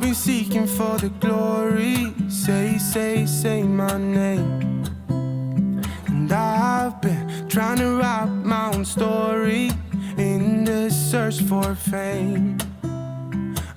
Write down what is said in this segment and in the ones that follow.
been seeking for the glory. Say my name. And I've been trying to write my own story in the search for fame.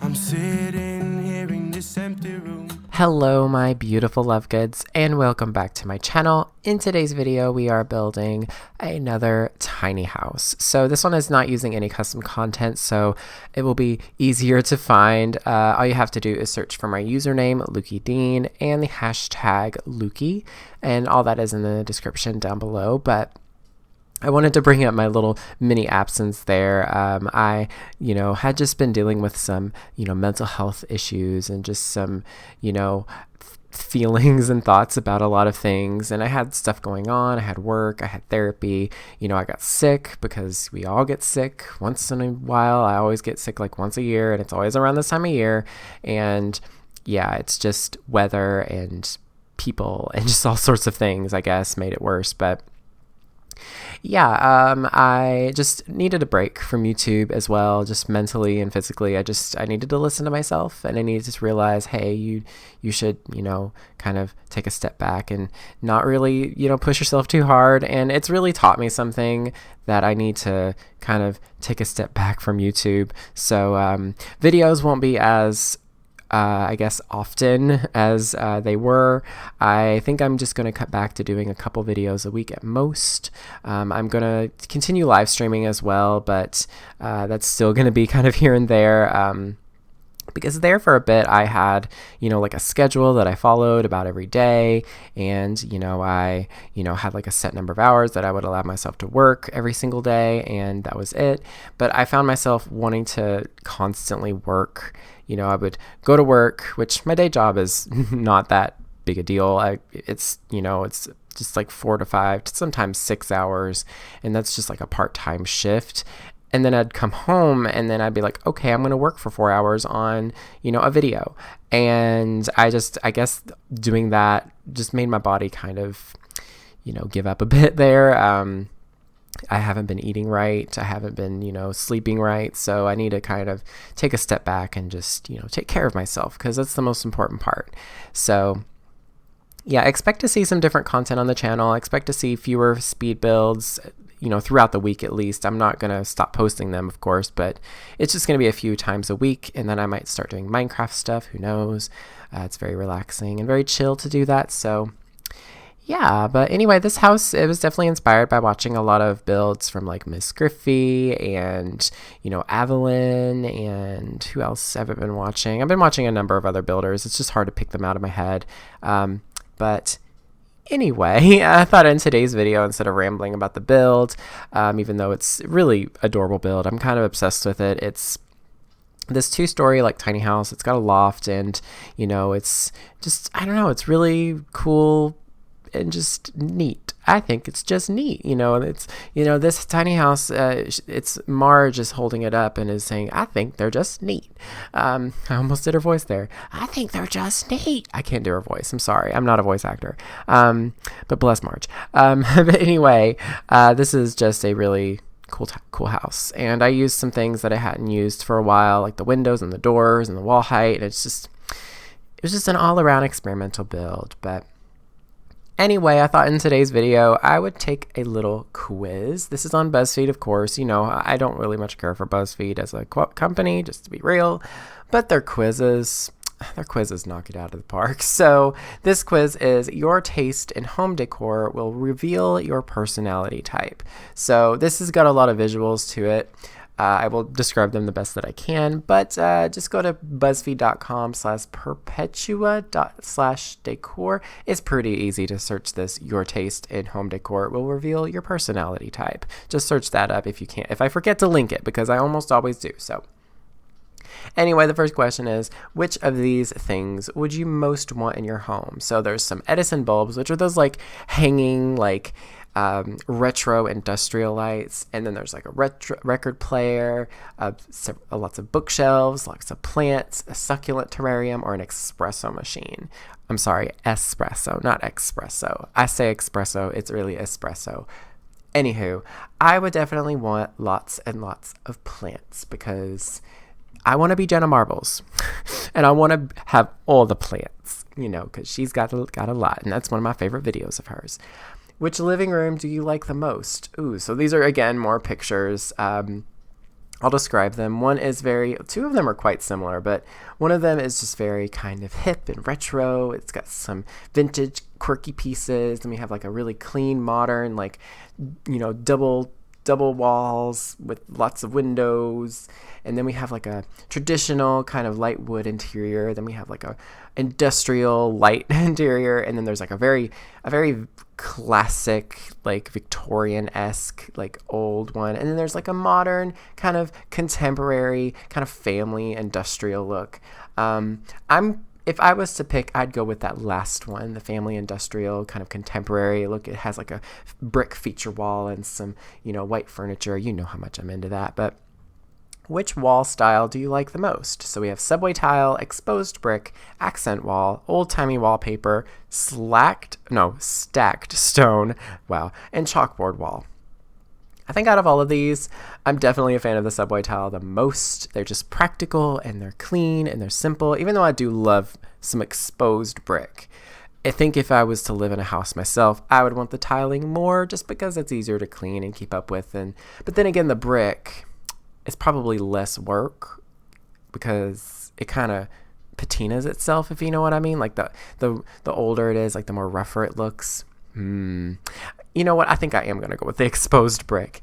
I'm sitting here in this empty room. Hello my beautiful love goods, and welcome back to my channel. In today's video we are building another tiny house. So this one is not using any custom content, so it will be easier to find. All you have to do is search for my username lukeydean and the hashtag Lukey, and all that is in the description down below. But I wanted to bring up my little mini absence there. I, had just been dealing with some, mental health issues and just some, feelings and thoughts about a lot of things. And I had stuff going on. I had work. I had therapy. I got sick because we all get sick once in a while. I always get sick like once a year, and it's always around this time of year. And yeah, it's just weather and people and just all sorts of things, I guess, made it worse. But yeah, I just needed a break from YouTube as well, just mentally and physically. I needed to listen to myself, and I needed to realize, hey, you should, kind of take a step back and not really, push yourself too hard. And it's really taught me something, that I need to kind of take a step back from YouTube. So videos won't be as I guess often as they were. I think I'm just going to cut back to doing a couple videos a week at most. I'm going to continue live streaming as well, but that's still going to be kind of here and there. Because there for a bit I had, like a schedule that I followed about every day. And, I, had like a set number of hours that I would allow myself to work every single day. And that was it. But I found myself wanting to constantly work. I would go to work, which my day job is not that big a deal. It's just like 4 to 5, sometimes 6 hours. And that's just like a part-time shift. And then I'd come home and then I'd be like, okay, I'm going to work for 4 hours on, a video. And I guess doing that just made my body kind of, give up a bit there. I haven't been eating right. I haven't been, sleeping right. So I need to kind of take a step back and just, take care of myself, because that's the most important part. So yeah, expect to see some different content on the channel. Expect to see fewer speed builds, throughout the week at least. I'm not going to stop posting them, of course, but it's just going to be a few times a week. And then I might start doing Minecraft stuff. Who knows? It's very relaxing and very chill to do that. So yeah, but anyway, this house, it was definitely inspired by watching a lot of builds from like Miss Griffey and, Evelyn, and who else have I been watching? I've been watching a number of other builders. It's just hard to pick them out of my head. But anyway, I thought in today's video, instead of rambling about the build, even though it's really adorable build, I'm kind of obsessed with it. It's this 2-story like tiny house. It's got a loft, and, it's just, I don't know, it's really cool and just neat. I think it's just neat, it's, this tiny house, it's Marge is holding it up and is saying, I think they're just neat. I almost did her voice there. I think they're just neat. I can't do her voice. I'm sorry. I'm not a voice actor. But bless Marge. But anyway, this is just a really cool house. And I used some things that I hadn't used for a while, like the windows and the doors and the wall height. And it was just an all around experimental build. But anyway, I thought in today's video, I would take a little quiz. This is on BuzzFeed, of course. I don't really much care for BuzzFeed as a company, just to be real, but their quizzes knock it out of the park. So this quiz is, your taste in home decor will reveal your personality type. So this has got a lot of visuals to it. I will describe them the best that I can, but just go to buzzfeed.com/perpetua/decor. It's pretty easy to search this. Your taste in home decor will reveal your personality type. Just search that up if you can. If I forget to link it, because I almost always do. So anyway, the first question is, which of these things would you most want in your home? So there's some Edison bulbs, which are those like hanging like retro industrial lights, and then there's like a record player, lots of bookshelves, lots of plants, a succulent terrarium, or an espresso machine. I'm sorry, espresso, not espresso. I say espresso, it's really espresso. Anywho, I would definitely want lots and lots of plants, because I want to be Jenna Marbles and I want to have all the plants, because she's got a lot. And that's one of my favorite videos of hers. Which living room do you like the most? Ooh, so these are, again, more pictures. I'll describe them. Two of them are quite similar, but one of them is just very kind of hip and retro. It's got some vintage quirky pieces. And we have like a really clean, modern, like, double walls with lots of windows. And then we have like a traditional kind of light wood interior. Then we have like a industrial light interior. And then there's like a very classic, like Victorian-esque, like old one. And then there's like a modern kind of contemporary kind of family industrial look. If I was to pick, I'd go with that last one, the family industrial kind of contemporary look. It has like a brick feature wall and some, white furniture. You know how much I'm into that. But which wall style do you like the most? So we have subway tile, exposed brick, accent wall, old-timey wallpaper, stacked stone, wow, and chalkboard wall. I think out of all of these, I'm definitely a fan of the subway tile the most. They're just practical and they're clean and they're simple, even though I do love some exposed brick. I think if I was to live in a house myself, I would want the tiling more just because it's easier to clean and keep up with. But then again, the brick, it's probably less work because it kind of patinas itself, if you know what I mean. Like the older it is, like the more rougher it looks. You know what? I think I am going to go with the exposed brick.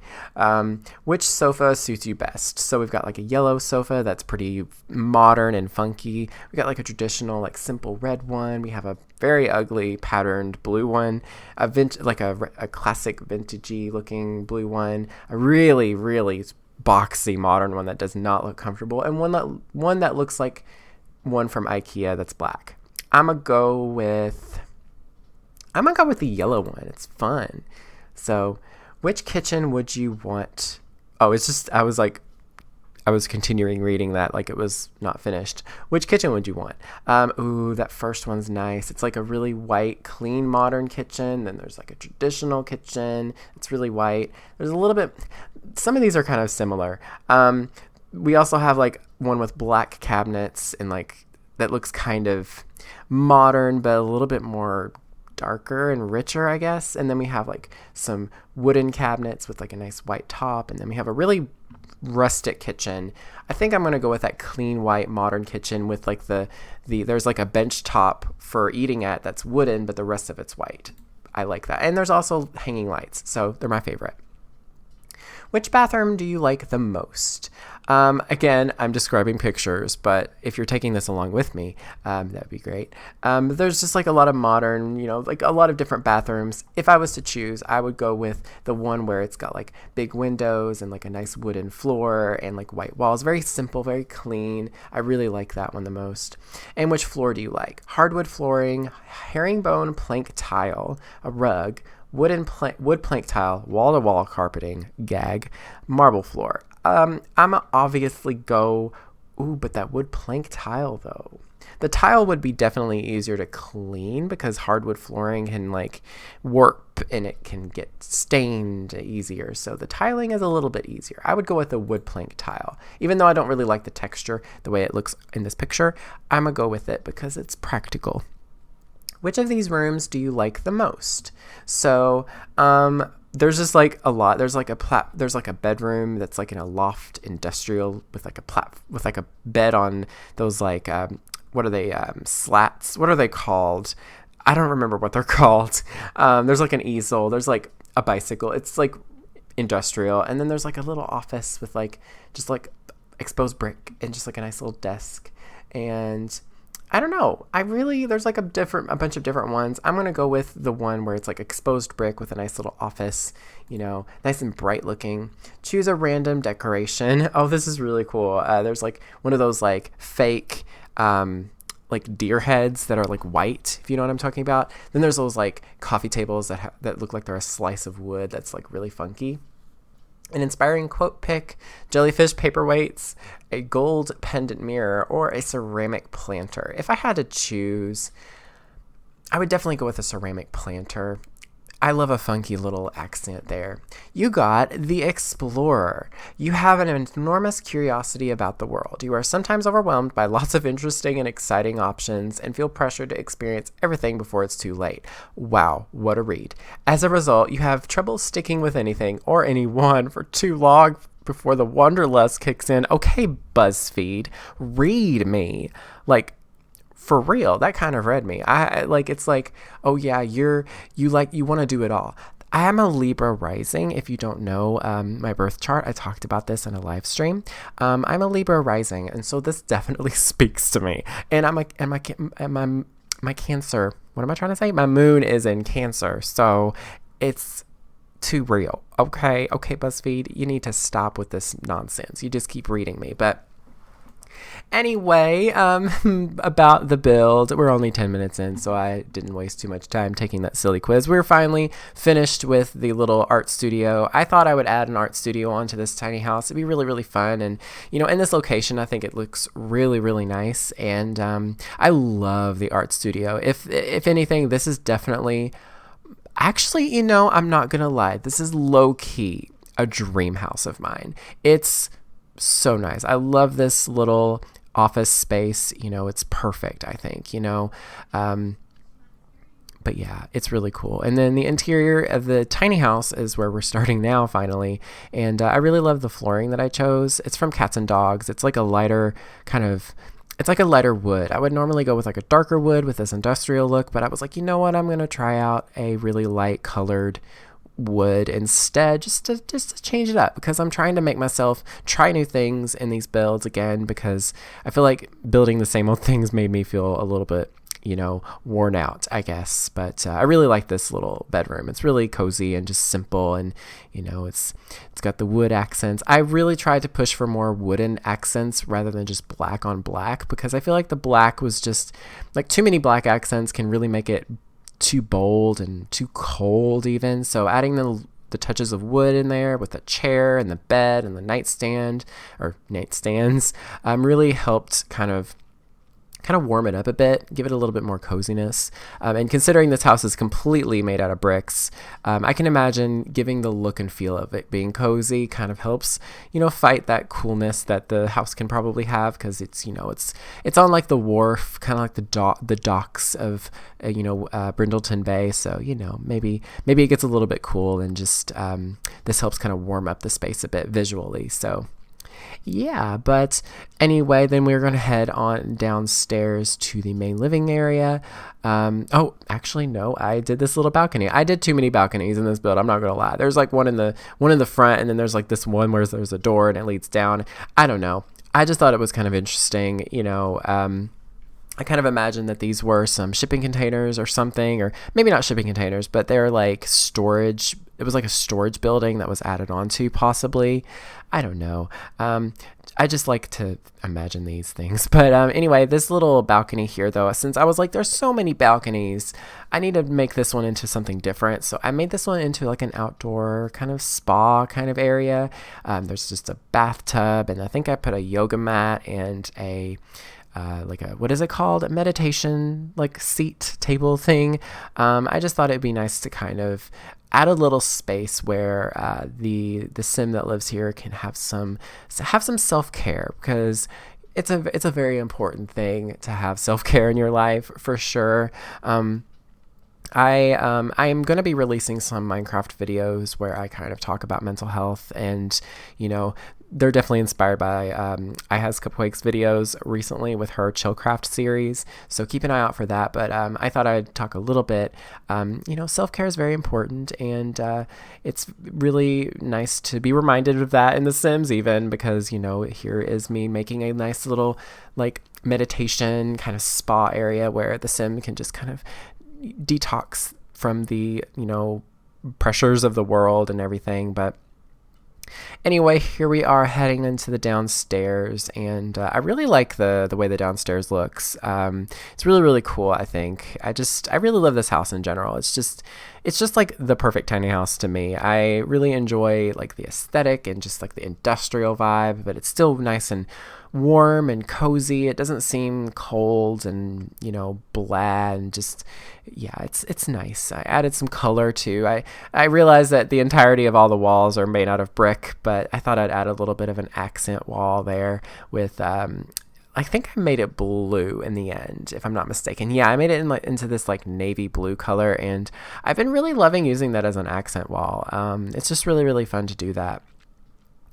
Which sofa suits you best? So we've got like a yellow sofa that's pretty modern and funky. We got like a traditional, like simple red one. We have a very ugly patterned blue one, a classic vintagey looking blue one, a really, really boxy modern one that does not look comfortable, and one that looks like one from IKEA that's black. I'm gonna go with the yellow one. It's fun. So, which kitchen would you want? Oh, it's just I was continuing reading that like it was not finished. Which kitchen would you want? That first one's nice. It's like a really white, clean, modern kitchen. Then there's like a traditional kitchen. It's really white. There's a little bit. Some of these are kind of similar. We also have like one with black cabinets and like that looks kind of modern, but a little bit more darker and richer, I guess. And then we have like some wooden cabinets with like a nice white top. And then we have a really rustic kitchen. I think I'm going to go with that clean white modern kitchen with like there's like a bench top for eating at that's wooden, but the rest of it's white. I like that. And there's also hanging lights. So they're my favorite. Which bathroom do you like the most? Again, I'm describing pictures, but if you're taking this along with me, that'd be great. There's just like a lot of modern, like a lot of different bathrooms. If I was to choose, I would go with the one where it's got like big windows and like a nice wooden floor and like white walls. Very simple, very clean. I really like that one the most. And which floor do you like? Hardwood flooring, herringbone plank tile, a rug, wood plank tile, wall-to-wall carpeting, gag, marble floor. I'm obviously go, but that wood plank tile though. The tile would be definitely easier to clean because hardwood flooring can like warp and it can get stained easier. So the tiling is a little bit easier. I would go with the wood plank tile. Even though I don't really like the texture, the way it looks in this picture, I'm gonna go with it because it's practical. Which of these rooms do you like the most? So, there's just like a lot. There's like a bedroom that's like in a loft industrial with like a bed on those like what are they slats? What are they called? I don't remember what they're called. There's like an easel. There's like a bicycle. It's like industrial, and then there's like a little office with like just like exposed brick and just like a nice little desk. And I don't know. There's like a bunch of different ones. I'm going to go with the one where it's like exposed brick with a nice little office, nice and bright looking. Choose a random decoration. Oh, this is really cool. There's like one of those like fake, like deer heads that are like white, if you know what I'm talking about. Then there's those like coffee tables that look like they're a slice of wood that's like really funky. An inspiring quote pick, jellyfish paperweights, a gold pendant mirror, or a ceramic planter. If I had to choose, I would definitely go with a ceramic planter. I love a funky little accent there. You got the explorer. You have an enormous curiosity about the world. You are sometimes overwhelmed by lots of interesting and exciting options and feel pressured to experience everything before it's too late. Wow, what a read. As a result, you have trouble sticking with anything or anyone for too long before the wanderlust kicks in. Okay, BuzzFeed, read me. Like, for real, that kind of read me. It's like, oh yeah, you want to do it all. I am a Libra rising. If you don't know my birth chart, I talked about this in a live stream. I'm a Libra rising, and so this definitely speaks to me. And my Cancer. What am I trying to say? My moon is in Cancer, so it's too real. Okay, BuzzFeed, you need to stop with this nonsense. You just keep reading me, but. Anyway, about the build, we're only 10 minutes in, so I didn't waste too much time taking that silly quiz. We're finally finished with the little art studio. I thought I would add an art studio onto this tiny house. It'd be really, really fun. And, in this location, I think it looks really, really nice. And I love the art studio. If anything, this is definitely, actually, I'm not going to lie. This is low-key a dream house of mine. It's so nice. I love this little office space. It's perfect, I think, but yeah, it's really cool. And then the interior of the tiny house is where we're starting now, finally. And I really love the flooring that I chose. It's from Cats and Dogs. It's like a lighter it's like a lighter wood. I would normally go with like a darker wood with this industrial look, but I was like, you know what? I'm going to try out a really light colored wood instead, just to change it up, because I'm trying to make myself try new things in these builds again, because I feel like building the same old things made me feel a little bit worn out, I guess. But I really like this little bedroom. It's really cozy and just simple, and it's got the wood accents. I really tried to push for more wooden accents rather than just black on black, because I feel like the black was just like too many black accents can really make it too bold and too cold even. So adding the touches of wood in there with the chair and the bed and the nightstands really helped kind of warm it up a bit, give it a little bit more coziness. And considering this house is completely made out of bricks, I can imagine giving the look and feel of it being cozy kind of helps, fight that coolness that the house can probably have, because it's on like the wharf, kind of like the docks of, Brindleton Bay. So, maybe it gets a little bit cool, and just this helps kind of warm up the space a bit visually. So. Yeah, but anyway, then we're going to head on downstairs to the main living area. Actually, no, I did this little balcony. I did too many balconies in this build. I'm not going to lie. There's like one in the front, and then there's like this one where there's a door and it leads down. I don't know. I just thought it was kind of interesting, I kind of imagined that these were some shipping containers or something, or maybe not shipping containers, but they're like storage. It was like a storage building that was added onto, possibly. I don't know. I just like to imagine these things. But anyway, this little balcony here, though, since I was like, there's so many balconies, I need to make this one into something different. So I made this one into like an outdoor kind of spa kind of area. There's just a bathtub, and I think I put a yoga mat and what is it called? A meditation, like seat table thing. I just thought it'd be nice to kind of add a little space where the sim that lives here can have some self-care, because it's a very important thing to have self-care in your life, for sure. I am going to be releasing some Minecraft videos where I kind of talk about mental health, and they're definitely inspired by Ihaz Cupquake's videos recently with her Chillcraft series, so keep an eye out for that. But I thought I'd talk a little bit. Self-care is very important, and it's really nice to be reminded of that in The Sims, even, because here is me making a nice little like meditation kind of spa area where the sim can just kind of detox from the pressures of the world and everything. But anyway, here we are heading into the downstairs, and I really like the way the downstairs looks. It's really, really cool, I think. I really love this house in general. It's just like the perfect tiny house to me. I really enjoy like the aesthetic and just like the industrial vibe, but it's still nice and warm and cozy. It doesn't seem cold and, bland and just, yeah, it's nice. I added some color too. I realized that the entirety of all the walls are made out of brick, but I thought I'd add a little bit of an accent wall there with, I think I made it blue in the end, if I'm not mistaken. Yeah, I made it into this like navy blue color, and I've been really loving using that as an accent wall. It's just really, really fun to do that.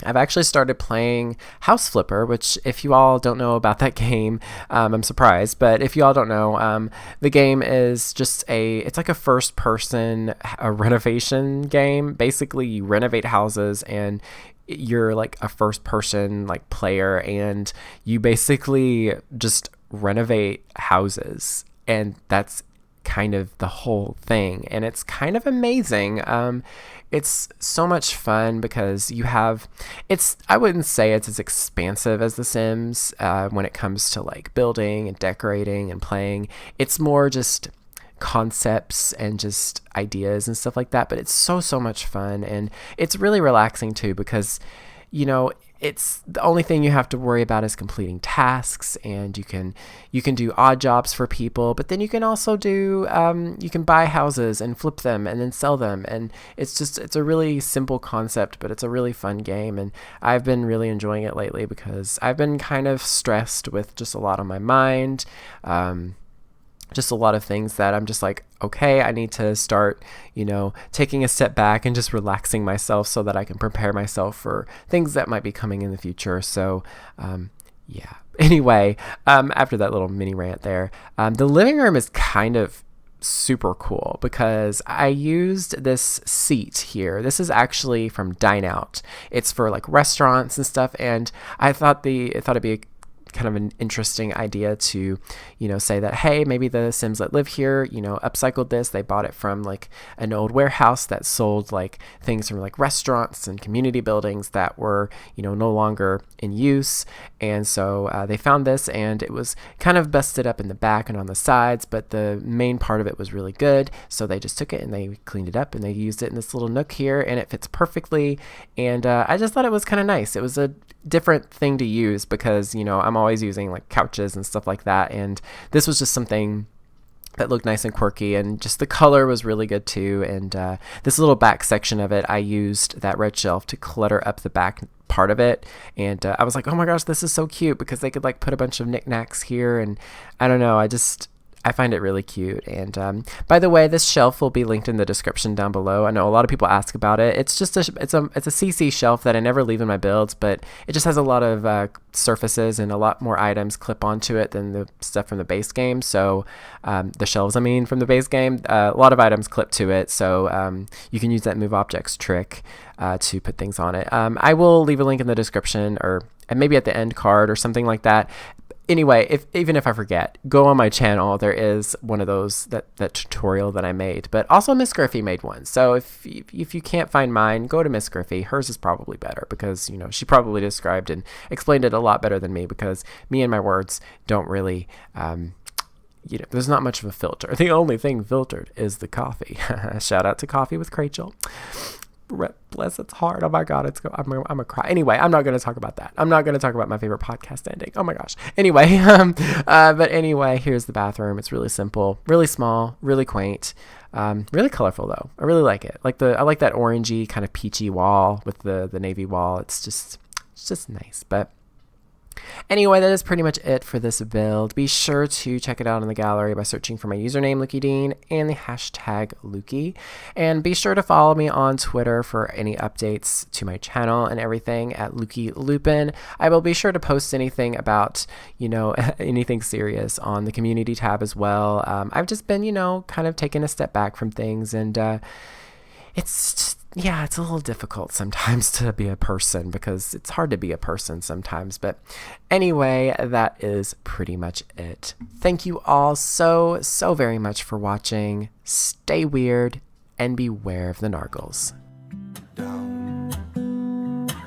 I've actually started playing House Flipper, which if you all don't know about that game, I'm surprised. But if you all don't know, the game is just it's like a first person renovation game. Basically, you renovate houses and you're like a first person like player, and you basically just renovate houses, and that's kind of the whole thing, and it's kind of amazing. It's so much fun because I wouldn't say it's as expansive as The Sims when it comes to like building and decorating and playing. It's more just concepts and just ideas and stuff like that, but it's so much fun, and it's really relaxing too because it's the only thing you have to worry about is completing tasks, and you can do odd jobs for people, but then you can also do you can buy houses and flip them and then sell them, and it's a really simple concept, but it's a really fun game, and I've been really enjoying it lately because I've been kind of stressed with just a lot on my mind. Just a lot of things that I'm just like, okay, I need to start, taking a step back and just relaxing myself so that I can prepare myself for things that might be coming in the future. So, yeah. Anyway, after that little mini rant there, the living room is kind of super cool because I used this seat here. This is actually from Dine Out. It's for like restaurants and stuff, and I thought it'd be kind of an interesting idea to, say that, hey, maybe the Sims that live here, upcycled this. They bought it from like an old warehouse that sold like things from like restaurants and community buildings that were, no longer in use. And so they found this, and it was kind of busted up in the back and on the sides, but the main part of it was really good. So they just took it and they cleaned it up and they used it in this little nook here, and it fits perfectly. And I just thought it was kind of nice. It was a different thing to use because, I'm always using like couches and stuff like that, and this was just something that looked nice and quirky, and just the color was really good too. And this little back section of it, I used that red shelf to clutter up the back part of it, and I was like, oh my gosh, this is so cute because they could like put a bunch of knickknacks here, and I don't know, I find it really cute. And by the way, this shelf will be linked in the description down below. I know a lot of people ask about it. It's just it's a CC shelf that I never leave in my builds, but it just has a lot of surfaces and a lot more items clip onto it than the stuff from the base game. So the shelves, from the base game, a lot of items clip to it. So you can use that move objects trick to put things on it. I will leave a link in the description, or maybe at the end card or something like that. Anyway, even if I forget, go on my channel. There is one of those, that tutorial that I made. But also Miss Griffey made one. So if you can't find mine, go to Miss Griffey. Hers is probably better because, she probably described and explained it a lot better than me, because me and my words don't really, there's not much of a filter. The only thing filtered is the coffee. Shout out to Coffee with Rachel. Bless, it's hard. Oh my God, I'm gonna cry. Anyway, I'm not gonna talk about that. I'm not gonna talk about my favorite podcast ending. Oh my gosh. Anyway, but anyway, here's the bathroom. It's really simple, really small, really quaint, really colorful though. I really like it. I like that orangey kind of peachy wall with the navy wall. It's just nice. But anyway, that is pretty much it for this build. Be sure to check it out in the gallery by searching for my username, lukeydean, and the hashtag Lukey. And be sure to follow me on Twitter for any updates to my channel and everything at LukeyLupin. I will be sure to post anything about, anything serious on the community tab as well. I've just been, kind of taking a step back from things, and it's a little difficult sometimes to be a person because it's hard to be a person sometimes. But anyway, that is pretty much it. Thank you all so very much for watching. Stay weird and beware of the nargles.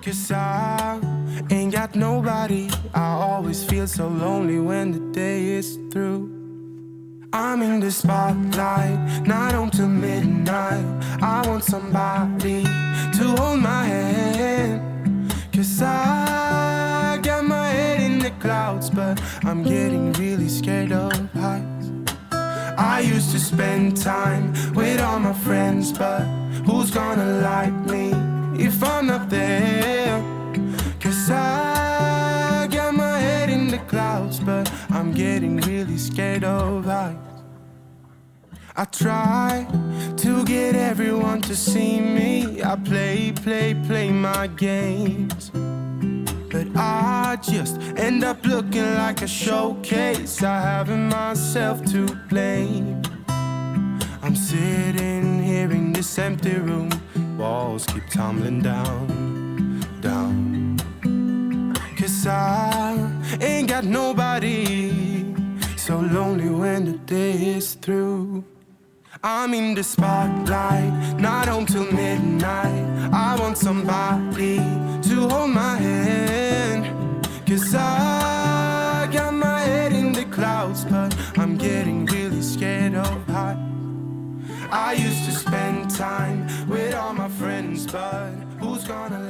Cause I ain't got nobody. I always feel so lonely when the day is through. I'm in the spotlight, night on to midnight. I want somebody to hold my hand. Cause I got my head in the I'm getting really scared of heights. I used to spend time with all my friends, but who's gonna like me if I'm not there? 'Cause I got my head in the clouds, but I'm getting really scared of heights. I try to get everyone to see me. I play my games, but I just end up looking like a showcase. I haven't myself to blame. I'm sitting here in this empty room, walls keep tumbling down. 'Cause I ain't got nobody, so lonely when the day is through. I'm in the spotlight, not home till midnight. I want somebody to hold my hand, 'cause I got my head in the clouds, but I'm getting really scared of heights. I used to spend time with all my friends, but who's gonna